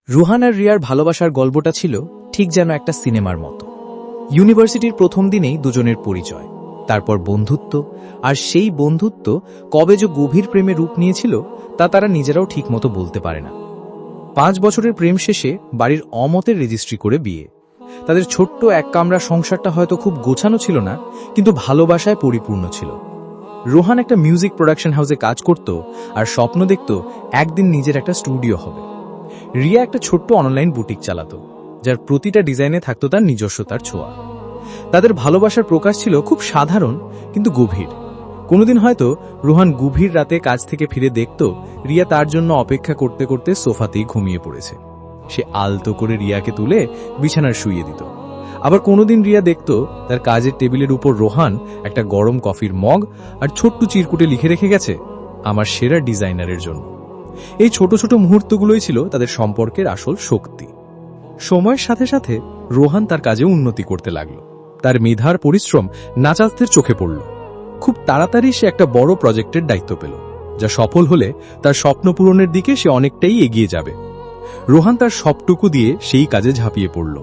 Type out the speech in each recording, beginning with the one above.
রুহান আর রিয়ার ভালোবাসার গল্পটা ছিল ঠিক যেন একটা সিনেমার মতো। ইউনিভার্সিটির প্রথম দিনেই দুজনের পরিচয়, তারপর বন্ধুত্ব, আর সেই বন্ধুত্ব কবে যে গভীর প্রেমে রূপ নিয়েছিল তা তারা নিজেরাও ঠিকমতো বলতে পারে না। 5 বছরের প্রেম শেষে বাড়ির অমতের রেজিস্ট্রি করে বিয়ে। তাদের ছোট্ট এক কামরা সংসারটা হয়তো খুব গোছানো ছিল না, কিন্তু ভালোবাসায় পরিপূর্ণ ছিল। রোহান একটা মিউজিক প্রোডাকশন হাউসে কাজ করত আর স্বপ্ন দেখত একদিন নিজের একটা স্টুডিও হবে। রিয়া একটা ছোট্ট অনলাইন বুটিক চালাতো, যার প্রতিটা ডিজাইনে থাকতো তার নিজস্বতার ছোঁয়া। তাদের ভালোবাসার প্রকাশ ছিল খুব সাধারণ কিন্তু গভীর। কোনোদিন হয়তো রোহান গভীর রাতে কাজ থেকে ফিরে দেখত রিয়া তার জন্য অপেক্ষা করতে করতে সোফাতেই ঘুমিয়ে পড়েছে। সে আলতো করে রিয়াকে তুলে বিছানায় শুইয়ে দিত। আবার কোনোদিন রিয়া দেখত তার কাজের টেবিলের উপর রোহান একটা গরম কফির মগ আর ছোট্ট চিরকুটে লিখে রেখে গেছে, আমার সেরা ডিজাইনারের জন্য। এই ছোট ছোট মুহূর্তগুলোই ছিল তাদের সম্পর্কের আসল শক্তি। সময়ের সাথে সাথে রোহান তার কাজে উন্নতি করতে লাগলো। তার মেধার পরিশ্রম নাচাজদের চোখে পড়ল। খুব তাড়াতাড়ি সে একটা বড় প্রজেক্টের দায়িত্ব পেল, যা সফল হলে তার স্বপ্ন পূরণের দিকে সে অনেকটাই এগিয়ে যাবে। রোহান তার সবটুকু দিয়ে সেই কাজে ঝাঁপিয়ে পড়ল।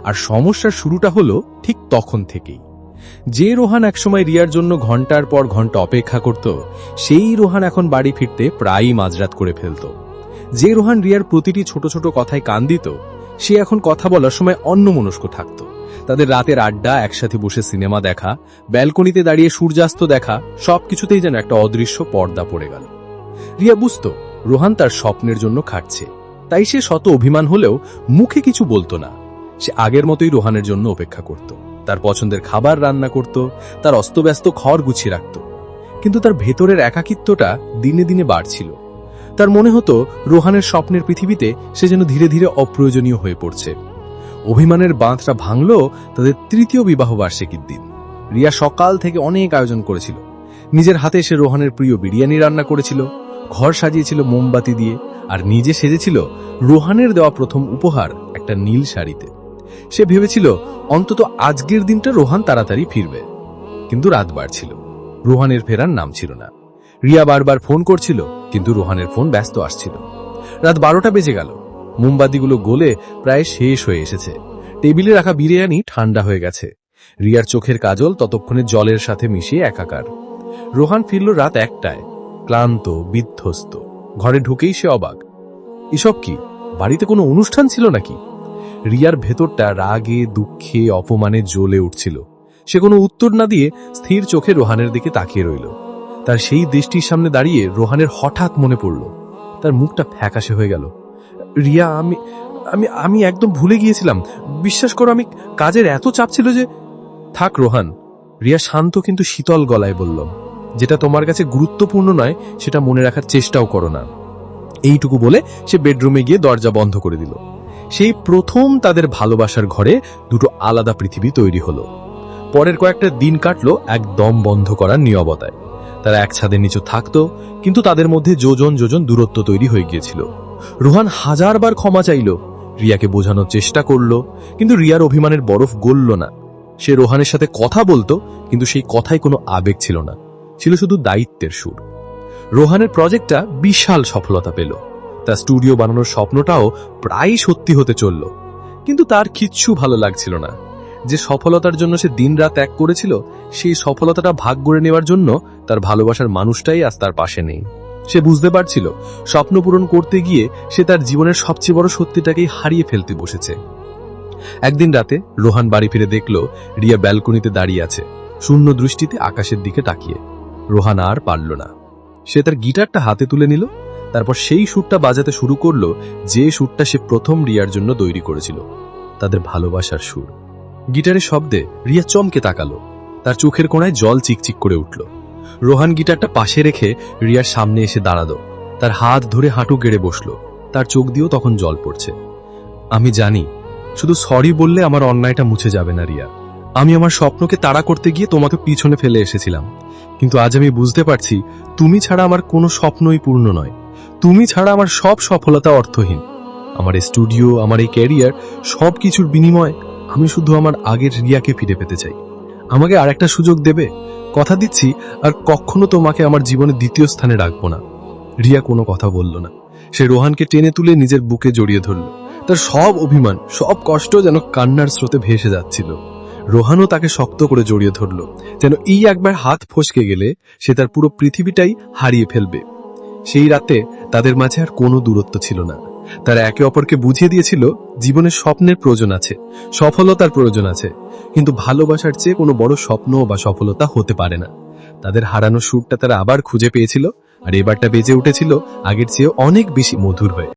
আর সমস্যার শুরুটা হলো ঠিক তখন থেকেই। যে রোহান একসময় রিয়ার জন্য ঘন্টার পর ঘন্টা অপেক্ষা করত, সেই রোহান এখন বাড়ি ফিরতে প্রায়ই মাঝরাত করে ফেলত। যে রোহান রিয়ার প্রতিটি ছোট ছোট কথায় কান দিত, সে এখন কথা বলার সময় অন্যমনস্ক থাকত। তাদের রাতের আড্ডা, একসাথে বসে সিনেমা দেখা, ব্যালকনিতে দাঁড়িয়ে সূর্যাস্ত দেখা, সবকিছুতেই যেন একটা অদৃশ্য পর্দা পড়ে গেল। রিয়া বুঝত রোহান তার স্বপ্নের জন্য খাটছে, তাই সে শত অভিমান হলেও মুখে কিছু বলতো না। সে আগের মতোই রোহানের জন্য অপেক্ষা করত, তার পছন্দের খাবার রান্না করত, তার অস্তব্যস্ত ঘর গুছিয়ে রাখত। কিন্তু তার ভেতরের একাকিত্বটা দিনে দিনে বাড়ছিল। তার মনে হতো রোহানের স্বপ্নের পৃথিবীতে সে যেন ধীরে ধীরে অপ্রয়োজনীয় হয়ে পড়ছে। অভিমানের বাঁধটা ভাঙল তাদের 3য় বিবাহ বার্ষিকীর দিন। রিয়া সকাল থেকে অনেক আয়োজন করেছিল। নিজের হাতে সে রোহানের প্রিয় বিরিয়ানি রান্না করেছিল, ঘর সাজিয়েছিল মোমবাতি দিয়ে, আর নিজে সেজেছিল রোহানের দেওয়া প্রথম উপহার একটা নীল শাড়িতে। সে ভেবেছিল অন্তত আজকের দিনটা রোহান তাড়াতাড়ি ফিরবে। কিন্তু রাত বাড়ছিল, রোহানের ফেরার নাম ছিল না। রিয়া বারবার ফোন করছিল, কিন্তু রোহানের ফোন ব্যস্ত আসছিল। রাত 12টা বেজে গেল। মোমবাতিগুলো গলে প্রায় শেষ হয়ে এসেছে। টেবিলে রাখা বিরিয়ানি ঠান্ডা হয়ে গেছে। রিয়ার চোখের কাজল ততক্ষণে জলের সাথে মিশিয়ে একাকার। রোহান ফিরল রাত 1টায়, ক্লান্ত, বিধ্বস্ত। ঘরে ঢুকেই সে অবাক। এসব কি? বাড়িতে কোনো অনুষ্ঠান ছিল নাকি? রিয়ার ভেতরটা রাগে, দুঃখে, অপমানে জ্বলে উঠছিল। সে কোনো উত্তর না দিয়ে স্থির চোখে রোহানের দিকে তাকিয়ে রইল। তার সেই দৃষ্টির সামনে দাঁড়িয়ে রোহানের হঠাৎ মনে পড়ল। তার মুখটা ফ্যাকাশে হয়ে গেল। রিয়া, আমি আমি আমি একদম ভুলে গিয়েছিলাম। বিশ্বাস করো, আমি কাজের এত চাপ ছিল যে। থাক রোহান, রিয়া শান্ত কিন্তু শীতল গলায় বলল, যেটা তোমার কাছে গুরুত্বপূর্ণ নয় সেটা মনে রাখার চেষ্টাও করো না। এইটুকু বলে সে বেডরুমে গিয়ে দরজা বন্ধ করে দিল। সেই প্রথম তাদের ভালোবাসার ঘরে দুটো আলাদা পৃথিবী তৈরি হলো। পরের কয়েকটা দিন কাটলো একদম বন্ধ করার নীরবতায়। তারা এক ছাদের নিচে থাকতো, কিন্তু তাদের মধ্যে যোজন যোজন দূরত্ব তৈরি হয়ে গিয়েছিল। রোহান 1000 বার ক্ষমা চাইল, রিয়াকে বোঝানোর চেষ্টা করলো, কিন্তু রিয়ার অভিমানের বরফ গলল না। সে রোহানের সাথে কথা বলতো, কিন্তু সেই কথায় কোনো আবেগ ছিল না, ছিল শুধু দায়িত্বের সুর। রোহানের প্রজেক্টটা বিশাল সফলতা পেল। তার স্টুডিও বানানোর স্বপ্নটাও প্রায় সত্যি হতে চলল। কিন্তু তার কিচ্ছু ভালো লাগছিল না। যে সফলতার জন্য সে দিনরাত এক করেছিল, সেই সফলতাটা ভাগ করে নেওয়ার জন্য তার ভালোবাসার মানুষটাই আজ তার পাশে নেই। সে বুঝতে পারছিল স্বপ্ন পূরণ করতে গিয়ে সে তার জীবনের সবচেয়ে বড় সত্যিটাকেই হারিয়ে ফেলতে বসেছে। একদিন রাতে রোহান বাড়ি ফিরে দেখল রিয়া ব্যালকনিতে দাঁড়িয়ে আছে, শূন্য দৃষ্টিতে আকাশের দিকে তাকিয়ে। রোহান আর পারল না। সে তার গিটারটা হাতে তুলে নিল, তারপর সেই সুরটা বাজাতে শুরু করলো, যে সুরটা সে প্রথম রিয়ার জন্য তৈরি করেছিল, তাদের ভালোবাসার সুর। গিটারের শব্দে রিয়া চমকে তাকালো। তার চোখের কোণায় জল চিকচিক করে উঠল। রোহান গিটারটা পাশে রেখে রিয়ার সামনে এসে দাঁড়ালো। তার হাত ধরে হাঁটু গেড়ে বসলো। তার চোখ দিয়েও তখন জল পড়ছে। আমি জানি, শুধু সরি বললে আমার অন্যায়টা মুছে যাবে না রিয়া। আমি আমার স্বপ্নকে তাড়া করতে গিয়ে তোমাকে পিছনে ফেলে এসেছিলাম, কিন্তু আজ আমি বুঝতে পারছি তুমি ছাড়া আমার কোনো স্বপ্নই পূর্ণ নয়। তুমি ছাড়া আমার সব সফলতা অর্থহীন। আমার স্টুডিও, আমার এই ক্যারিয়ার, সব কিছুর বিনিময়ে আমি শুধু আমার আগের রিয়াকে ফিরে পেতে চাই। আমাকে আর একটা সুযোগ দেবে? কথা দিচ্ছি আর কখনো তোমাকে আমার জীবনে দ্বিতীয় স্থানে রাখবো না। রিয়া কোনো কথা বলল না। সে রোহানকে টেনে তুলে নিজের বুকে জড়িয়ে ধরল। তার সব অভিমান, সব কষ্ট যেন কান্নার স্রোতে ভেসে যাচ্ছিল। রোহানও তাকে শক্ত করে জড়িয়ে ধরল, যেন এই একবার হাত ফসকে গেলে সে তার পুরো পৃথিবীটাই হারিয়ে ফেলবে। সেই রাতে তাদের মাঝে আর কোনো দূরত্ব ছিল না। তারা একে অপরকে বুঝিয়ে দিয়েছিল জীবনে স্বপ্নের প্রয়োজন আছে, সফলতার প্রয়োজন আছে, কিন্তু ভালোবাসার চেয়ে কোনো বড় স্বপ্ন বা সফলতা হতে পারে না। তাদের হারানো সুরটা তারা আবার খুঁজে পেয়েছিল, আর এবারটা বেজে উঠেছিল আগের চেয়ে অনেক বেশি মধুর হয়ে।